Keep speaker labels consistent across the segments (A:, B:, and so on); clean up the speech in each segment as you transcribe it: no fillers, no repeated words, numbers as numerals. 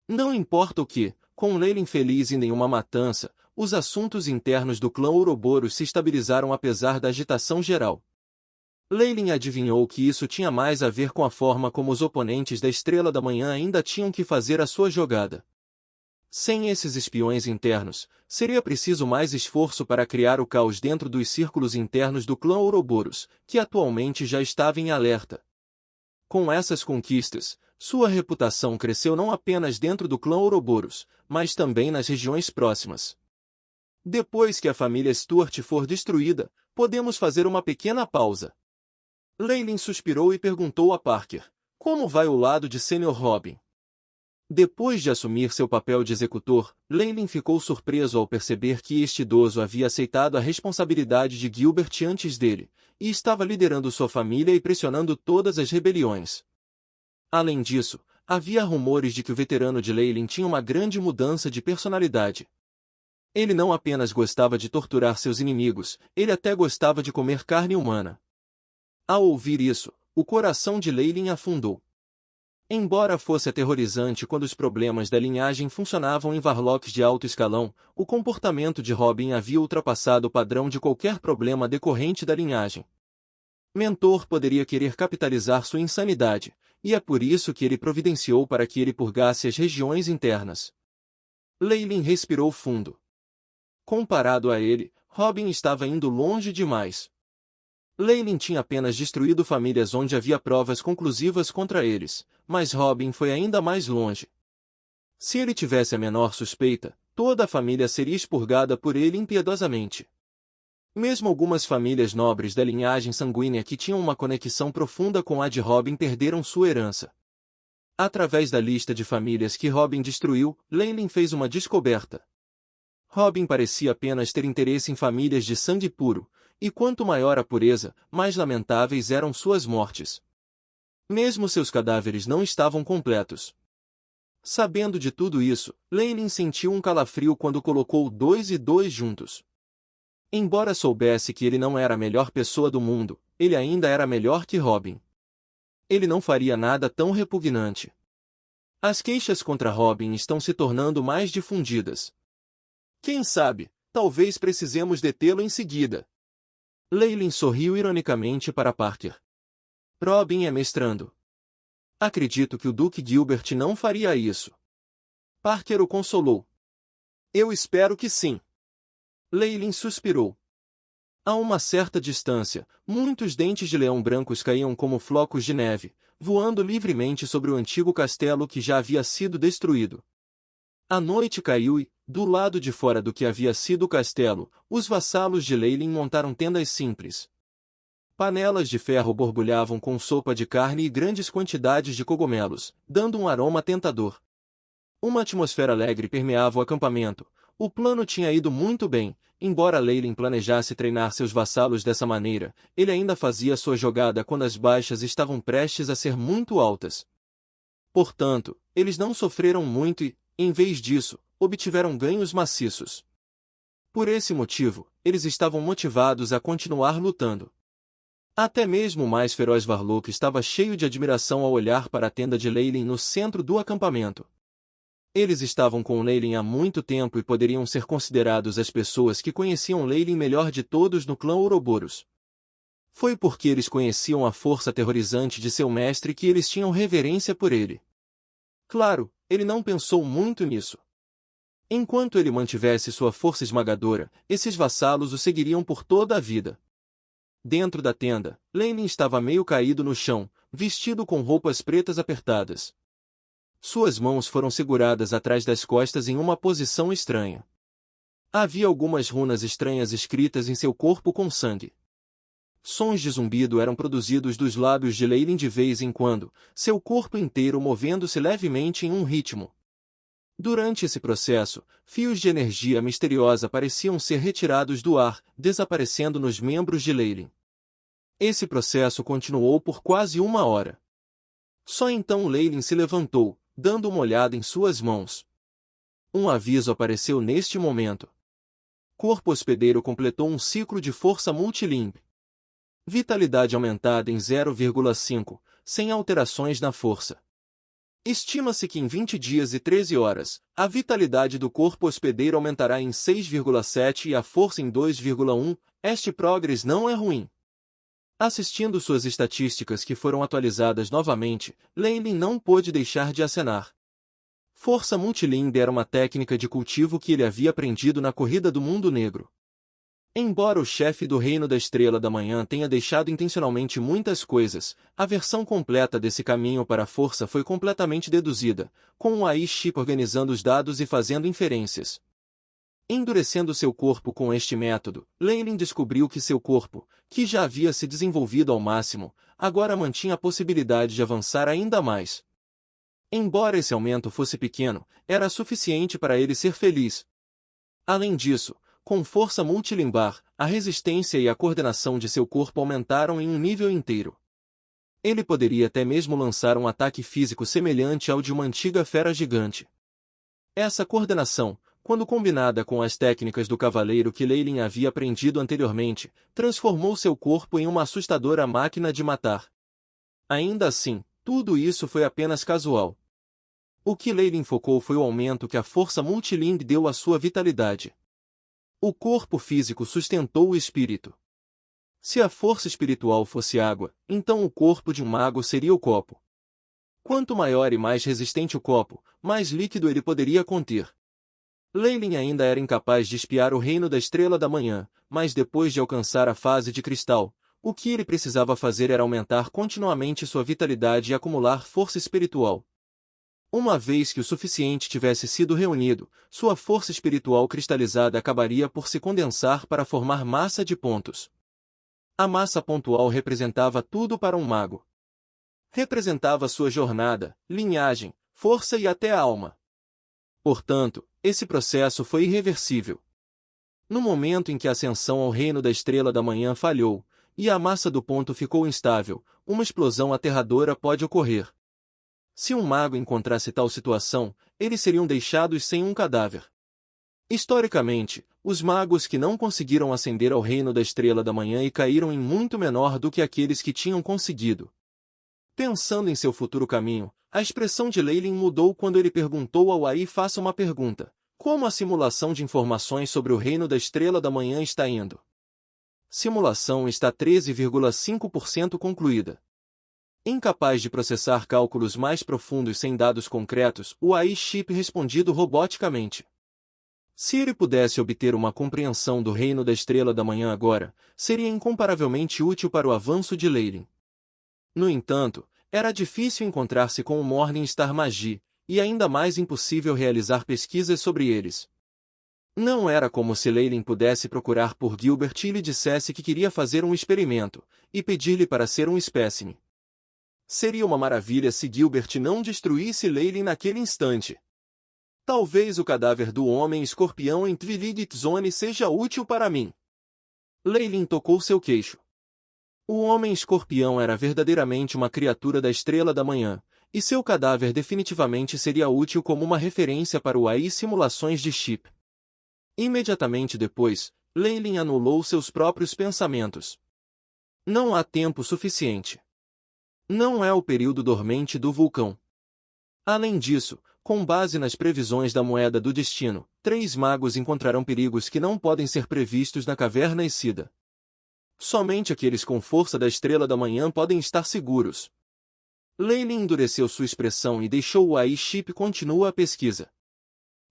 A: Não importa o que, com Leyline feliz e nenhuma matança, os assuntos internos do clã Ouroboros se estabilizaram apesar da agitação geral. Leyline adivinhou que isso tinha mais a ver com a forma como os oponentes da Estrela da Manhã ainda tinham que fazer a sua jogada. Sem esses espiões internos, seria preciso mais esforço para criar o caos dentro dos círculos internos do clã Ouroboros, que atualmente já estava em alerta. Com essas conquistas, sua reputação cresceu não apenas dentro do clã Ouroboros, mas também nas regiões próximas. Depois que a família Stuart for destruída, podemos fazer uma pequena pausa. Leyline suspirou e perguntou a Parker: como vai o lado de Sr. Robin? Depois de assumir seu papel de executor, Leyline ficou surpreso ao perceber que este idoso havia aceitado a responsabilidade de Gilbert antes dele, e estava liderando sua família e pressionando todas as rebeliões. Além disso, havia rumores de que o veterano de Leyline tinha uma grande mudança de personalidade. Ele não apenas gostava de torturar seus inimigos, ele até gostava de comer carne humana. Ao ouvir isso, o coração de Leyline afundou. Embora fosse aterrorizante quando os problemas da linhagem funcionavam em Varlocks de alto escalão, o comportamento de Robin havia ultrapassado o padrão de qualquer problema decorrente da linhagem. Mentor poderia querer capitalizar sua insanidade, e é por isso que ele providenciou para que ele purgasse as regiões internas. Leyline respirou fundo. Comparado a ele, Robin estava indo longe demais. Leyline tinha apenas destruído famílias onde havia provas conclusivas contra eles, mas Robin foi ainda mais longe. Se ele tivesse a menor suspeita, toda a família seria expurgada por ele impiedosamente. Mesmo algumas famílias nobres da linhagem sanguínea que tinham uma conexão profunda com a de Robin perderam sua herança. Através da lista de famílias que Robin destruiu, Leyline fez uma descoberta. Robin parecia apenas ter interesse em famílias de sangue puro, e quanto maior a pureza, mais lamentáveis eram suas mortes. Mesmo seus cadáveres não estavam completos. Sabendo de tudo isso, Leyline sentiu um calafrio quando colocou 2 e 2 juntos. Embora soubesse que ele não era a melhor pessoa do mundo, ele ainda era melhor que Robin. Ele não faria nada tão repugnante. As queixas contra Robin estão se tornando mais difundidas. Quem sabe, talvez precisemos detê-lo em seguida. Leyline sorriu ironicamente para Parker. Robin é mestrando. Acredito que o Duque Gilbert não faria isso. Parker o consolou. Eu espero que sim. Leyline suspirou. A uma certa distância, muitos dentes de leão brancos caíam como flocos de neve, voando livremente sobre o antigo castelo que já havia sido destruído. A noite caiu e, do lado de fora do que havia sido o castelo, os vassalos de Leyline montaram tendas simples. Panelas de ferro borbulhavam com sopa de carne e grandes quantidades de cogumelos, dando um aroma tentador. Uma atmosfera alegre permeava o acampamento. O plano tinha ido muito bem, embora Leyline planejasse treinar seus vassalos dessa maneira, ele ainda fazia sua jogada quando as baixas estavam prestes a ser muito altas. Portanto, eles não sofreram muito e, em vez disso, obtiveram ganhos maciços. Por esse motivo, eles estavam motivados a continuar lutando. Até mesmo o mais feroz Varlock estava cheio de admiração ao olhar para a tenda de Leyline no centro do acampamento. Eles estavam com Leyline há muito tempo e poderiam ser considerados as pessoas que conheciam Leyline melhor de todos no clã Ouroboros. Foi porque eles conheciam a força aterrorizante de seu mestre que eles tinham reverência por ele. Claro, ele não pensou muito nisso. Enquanto ele mantivesse sua força esmagadora, esses vassalos o seguiriam por toda a vida. Dentro da tenda, Leyline estava meio caído no chão, vestido com roupas pretas apertadas. Suas mãos foram seguradas atrás das costas em uma posição estranha. Havia algumas runas estranhas escritas em seu corpo com sangue. Sons de zumbido eram produzidos dos lábios de Leyline de vez em quando, seu corpo inteiro movendo-se levemente em um ritmo. Durante esse processo, fios de energia misteriosa pareciam ser retirados do ar, desaparecendo nos membros de Leyline. Esse processo continuou por quase 1 hora. Só então Leyline se levantou, dando uma olhada em suas mãos. Um aviso apareceu neste momento. Corpo hospedeiro completou um ciclo de força multilimbe. Vitalidade aumentada em 0,5, sem alterações na força. Estima-se que em 20 dias e 13 horas, a vitalidade do corpo hospedeiro aumentará em 6,7 e a força em 2,1. Este progress não é ruim. Assistindo suas estatísticas que foram atualizadas novamente, Leilin não pôde deixar de acenar. Força multilinde era uma técnica de cultivo que ele havia aprendido na corrida do mundo negro. Embora o chefe do Reino da Estrela da Manhã tenha deixado intencionalmente muitas coisas, a versão completa desse caminho para a força foi completamente deduzida, com o AI-chip organizando os dados e fazendo inferências. Endurecendo seu corpo com este método, Leilin descobriu que seu corpo, que já havia se desenvolvido ao máximo, agora mantinha a possibilidade de avançar ainda mais. Embora esse aumento fosse pequeno, era suficiente para ele ser feliz. Além disso, com força multilimbar, a resistência e a coordenação de seu corpo aumentaram em um nível inteiro. Ele poderia até mesmo lançar um ataque físico semelhante ao de uma antiga fera gigante. Essa coordenação, quando combinada com as técnicas do cavaleiro que Leilin havia aprendido anteriormente, transformou seu corpo em uma assustadora máquina de matar. Ainda assim, tudo isso foi apenas casual. O que Leilin focou foi o aumento que a força multilinde deu à sua vitalidade. O corpo físico sustentou o espírito. Se a força espiritual fosse água, então o corpo de um mago seria o copo. Quanto maior e mais resistente o copo, mais líquido ele poderia conter. Leilin ainda era incapaz de espiar o reino da Estrela da Manhã, mas depois de alcançar a fase de cristal, o que ele precisava fazer era aumentar continuamente sua vitalidade e acumular força espiritual. Uma vez que o suficiente tivesse sido reunido, sua força espiritual cristalizada acabaria por se condensar para formar massa de pontos. A massa pontual representava tudo para um mago. Representava sua jornada, linhagem, força e até a alma. Portanto, esse processo foi irreversível. No momento em que a ascensão ao reino da Estrela da Manhã falhou, e a massa do ponto ficou instável, uma explosão aterradora pode ocorrer. Se um mago encontrasse tal situação, eles seriam deixados sem um cadáver. Historicamente, os magos que não conseguiram ascender ao reino da Estrela da Manhã e caíram em muito menor do que aqueles que tinham conseguido. Pensando em seu futuro caminho, a expressão de Leilin mudou quando ele perguntou ao AI: faça uma pergunta. Como a simulação de informações sobre o reino da Estrela da Manhã está indo? Simulação está 13,5% concluída. Incapaz de processar cálculos mais profundos sem dados concretos, o AI-chip respondido roboticamente. Se ele pudesse obter uma compreensão do reino da Estrela da Manhã agora, seria incomparavelmente útil para o avanço de Leilin. No entanto, era difícil encontrar-se com o Morning Star Magi, e ainda mais impossível realizar pesquisas sobre eles. Não era como se Leilin pudesse procurar por Gilbert e lhe dissesse que queria fazer um experimento, e pedir-lhe para ser um espécime. Seria uma maravilha se Gilbert não destruísse Leilin naquele instante. Talvez o cadáver do homem-escorpião em Twilight Zone seja útil para mim. Leilin tocou seu queixo. O homem-escorpião era verdadeiramente uma criatura da Estrela da Manhã, e seu cadáver definitivamente seria útil como uma referência para o AI Simulações de Chip. Imediatamente depois, Leilin anulou seus próprios pensamentos. Não há tempo suficiente. Não é o período dormente do vulcão. Além disso, com base nas previsões da Moeda do Destino, 3 magos encontrarão perigos que não podem ser previstos na Caverna Issida. Somente aqueles com força da Estrela da Manhã podem estar seguros. Leilin endureceu sua expressão e deixou o AI-chip continua a pesquisa.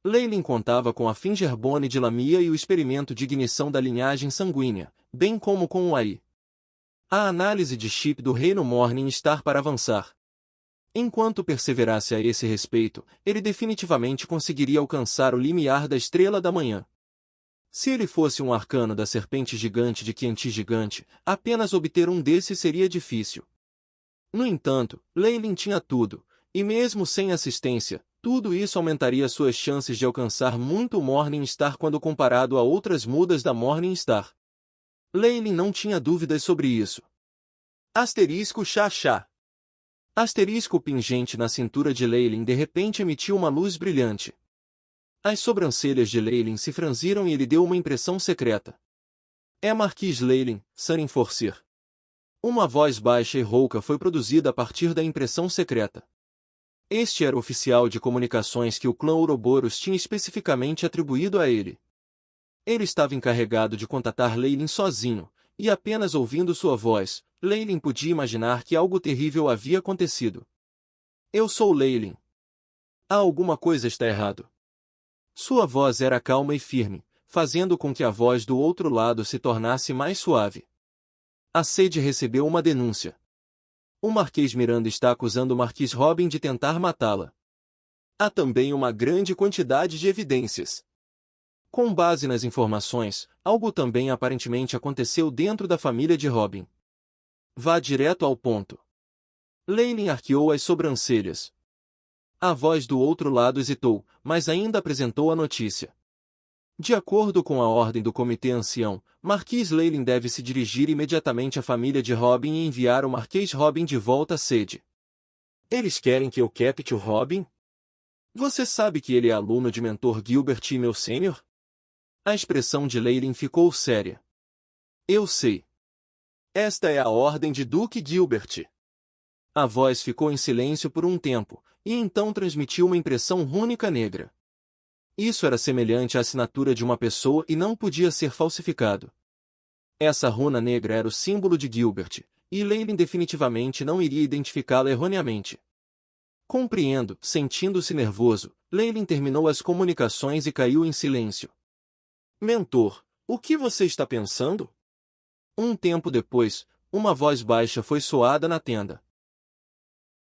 A: Leilin contava com a Fingerbone de Lamia e o experimento de ignição da linhagem sanguínea, bem como com o AI. A análise de chip do Reino Morning Star para avançar. Enquanto perseverasse a esse respeito, ele definitivamente conseguiria alcançar o limiar da Estrela da Manhã. Se ele fosse um arcano da serpente gigante de Qianti gigante, apenas obter um desses seria difícil. No entanto, Leilin tinha tudo, e mesmo sem assistência, tudo isso aumentaria suas chances de alcançar muito o Morning Star quando comparado a outras mudas da Morning Star. Leilin não tinha dúvidas sobre isso. Asterisco chá. Asterisco pingente na cintura de Leilin de repente emitiu uma luz brilhante. As sobrancelhas de Leilin se franziram e ele deu uma impressão secreta. É Marquis Leilin, Sarinforcer. Uma voz baixa e rouca foi produzida a partir da impressão secreta. Este era o oficial de comunicações que o clã Ouroboros tinha especificamente atribuído a ele. Ele estava encarregado de contatar Leylin sozinho, e apenas ouvindo sua voz, Leylin podia imaginar que algo terrível havia acontecido. Eu sou Leylin. Há alguma coisa está errado. Sua voz era calma e firme, fazendo com que a voz do outro lado se tornasse mais suave. A Sede recebeu uma denúncia. O Marquês Miranda está acusando o Marquês Robin de tentar matá-la. Há também uma grande quantidade de evidências. Com base nas informações, algo também aparentemente aconteceu dentro da família de Robin. Vá direto ao ponto. Leylin arqueou as sobrancelhas. A voz do outro lado hesitou, mas ainda apresentou a notícia. De acordo com a ordem do Comitê Ancião, Marquês Leylin deve se dirigir imediatamente à família de Robin e enviar o Marquês Robin de volta à Sede. Eles querem que eu capte o Robin? Você sabe que ele é aluno de mentor Gilbert e meu sênior? A expressão de Leylin ficou séria. Eu sei. Esta é a ordem de Duque Gilbert. A voz ficou em silêncio por um tempo, e então transmitiu uma impressão rúnica negra. Isso era semelhante à assinatura de uma pessoa e não podia ser falsificado. Essa runa negra era o símbolo de Gilbert, e Leylin definitivamente não iria identificá-la erroneamente. Compreendo, sentindo-se nervoso, Leylin terminou as comunicações e caiu em silêncio. Mentor, o que você está pensando? Um tempo depois, uma voz baixa foi soada na tenda.